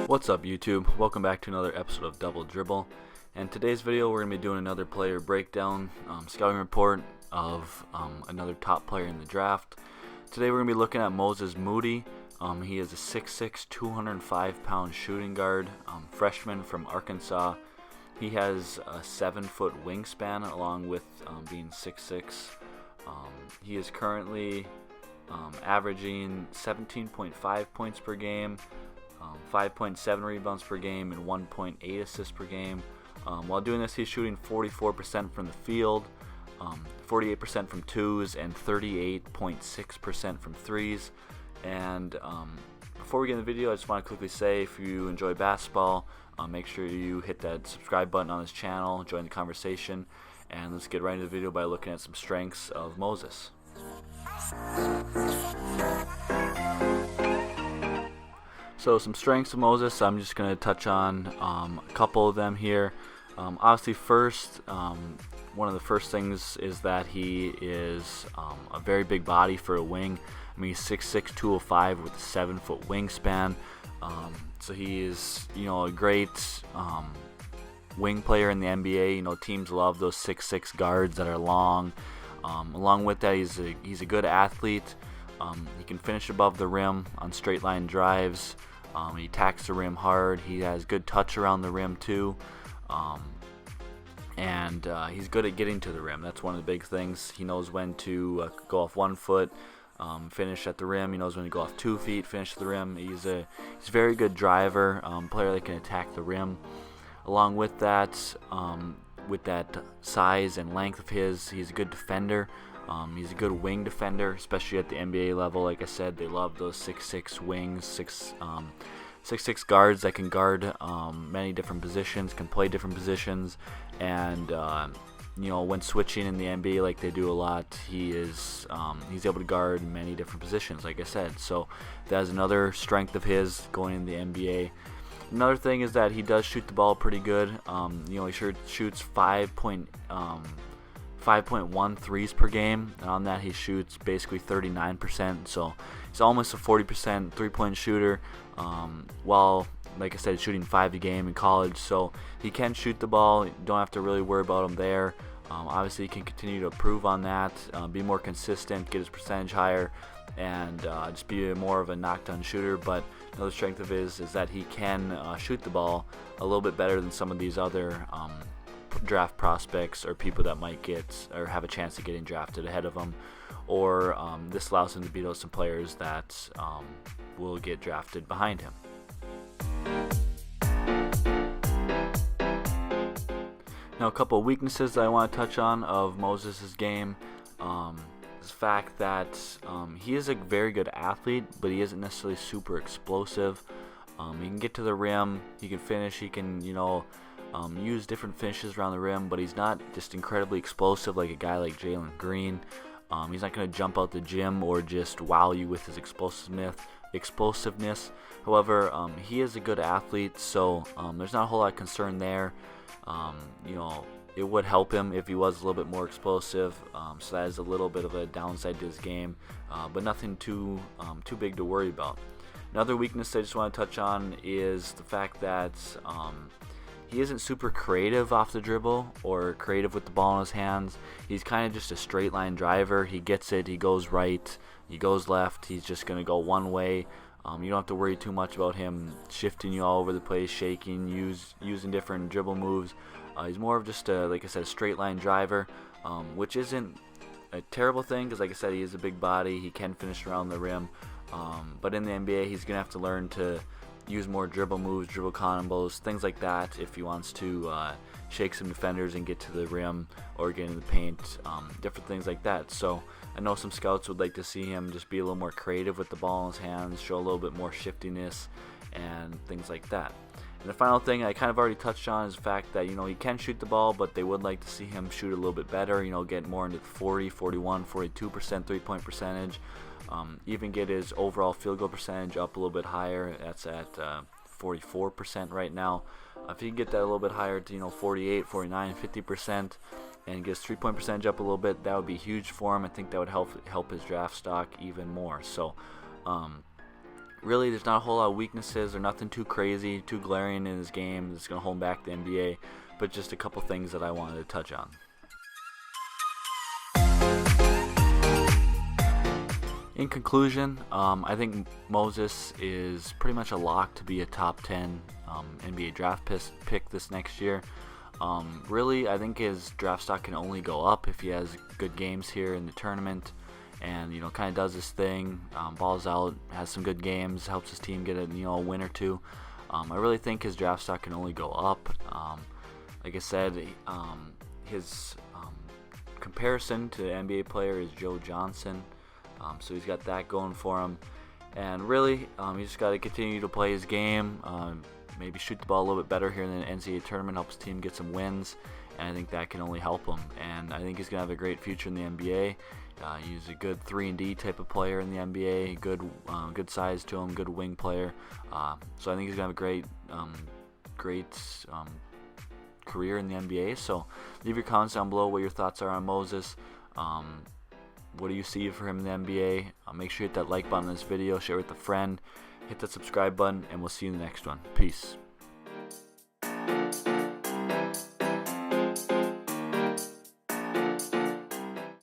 What's up YouTube? Welcome back to another episode of Double Dribble. And today's video we're going to be doing another player breakdown, scouting report of another top player in the draft. Today we're going to be looking at Moses Moody. He is a 6'6", 205-pound shooting guard, freshman from Arkansas. He has a 7-foot wingspan along with being 6'6". He is currently averaging 17.5 points per game, 5.7 rebounds per game, and 1.8 assists per game. While doing this, he's shooting 44% from the field, 48% from twos, and 38.6% from threes. And before we get in the video, I just want to quickly say, if you enjoy basketball, make sure you hit that subscribe button on this channel, join the conversation, and let's get right into the video by looking at some strengths of Moses. So some strengths of Moses, I'm just going to touch on a couple of them here. Obviously first, one of the first things is that he is a very big body for a wing. I mean, he's 6'6", 205 with a 7-foot wingspan. So he is, a great wing player in the NBA. Teams love those 6'6" guards that are long. Along with that, he's a good athlete. He can finish above the rim on straight line drives. He attacks the rim hard. He has good touch around the rim too. And he's good at getting to the rim. That's one of the big things. He knows when to go off 1 foot, finish at the rim. He knows when to go off 2 feet, finish at the rim. He's a very good driver, player that can attack the rim. Along with that size and length of his, he's a good defender. He's a good wing defender, especially at the NBA level. Like I said, they love those 6'6" wings, 6'6" guards that can guard many different positions, can play different positions, and when switching in the NBA like they do a lot, he's able to guard many different positions, like I said. So that's another strength of his going in the NBA. Another thing is that he does shoot the ball pretty good. He shoots 5.1 threes per game, and on that he shoots basically 39%, so he's almost a 40% three-point shooter, while, like I said, shooting 5 a game in college, so he can shoot the ball. You don't have to really worry about him there. Obviously he can continue to improve on that, be more consistent, get his percentage higher, and just be more of a knockdown shooter. But another strength of his is that he can shoot the ball a little bit better than some of these other draft prospects or people that might get or have a chance of getting drafted ahead of him, or this allows him to beat out some players that will get drafted behind him. Now, a couple of weaknesses that I want to touch on of Moses' game is the fact that he is a very good athlete, but he isn't necessarily super explosive. He can get to the rim, he can finish, he can use different finishes around the rim, but he's not just incredibly explosive like a guy like Jalen Green. He's not going to jump out the gym or just wow you with his explosiveness. However, he is a good athlete, so there's not a whole lot of concern there. It would help him if he was a little bit more explosive, so that is a little bit of a downside to his game, but nothing too big to worry about. Another weakness I just want to touch on is the fact that he isn't super creative off the dribble or creative with the ball in his hands. He's kind of just a straight line driver. He gets it, he goes right, he goes left, he's just going to go one way. You don't have to worry too much about him shifting you all over the place, shaking, using different dribble moves. He's more of just like I said, a straight line driver, which isn't a terrible thing because, like I said, he is a big body. He can finish around the rim. But in the NBA, he's going to have to learn to use more dribble moves, dribble combos, things like that if he wants to shake some defenders and get to the rim or get into the paint, different things like that. So I know some scouts would like to see him just be a little more creative with the ball in his hands, show a little bit more shiftiness and things like that. And the final thing I kind of already touched on is the fact that, he can shoot the ball, but they would like to see him shoot a little bit better, get more into the 40, 41, 42% three-point percentage. Even get his overall field goal percentage up a little bit higher. That's at 44% right now. If he can get that a little bit higher to 48, 49, 50%, and get his three-point percentage up a little bit, that would be huge for him. I think that would help his draft stock even more. So really, there's not a whole lot of weaknesses or nothing too crazy, too glaring in his game that's going to hold him back the NBA, but just a couple things that I wanted to touch on. In conclusion, I think Moses is pretty much a lock to be a top 10 NBA draft pick this next year. Really, I think his draft stock can only go up if he has good games here in the tournament and, kind of does his thing, balls out, has some good games, helps his team get a win or two. I really think his draft stock can only go up. Like I said, his comparison to the NBA player is Joe Johnson. So he's got that going for him. And really, he's just got to continue to play his game, maybe shoot the ball a little bit better here in the NCAA tournament, help his team get some wins, and I think that can only help him. And I think he's going to have a great future in the NBA. He's a good 3-and-D type of player in the NBA, good size to him, good wing player. So I think he's going to have a great career in the NBA. So leave your comments down below what your thoughts are on Moses. What do you see for him in the NBA? Make sure you hit that like button on this video, share it with a friend, hit that subscribe button, and we'll see you in the next one. Peace.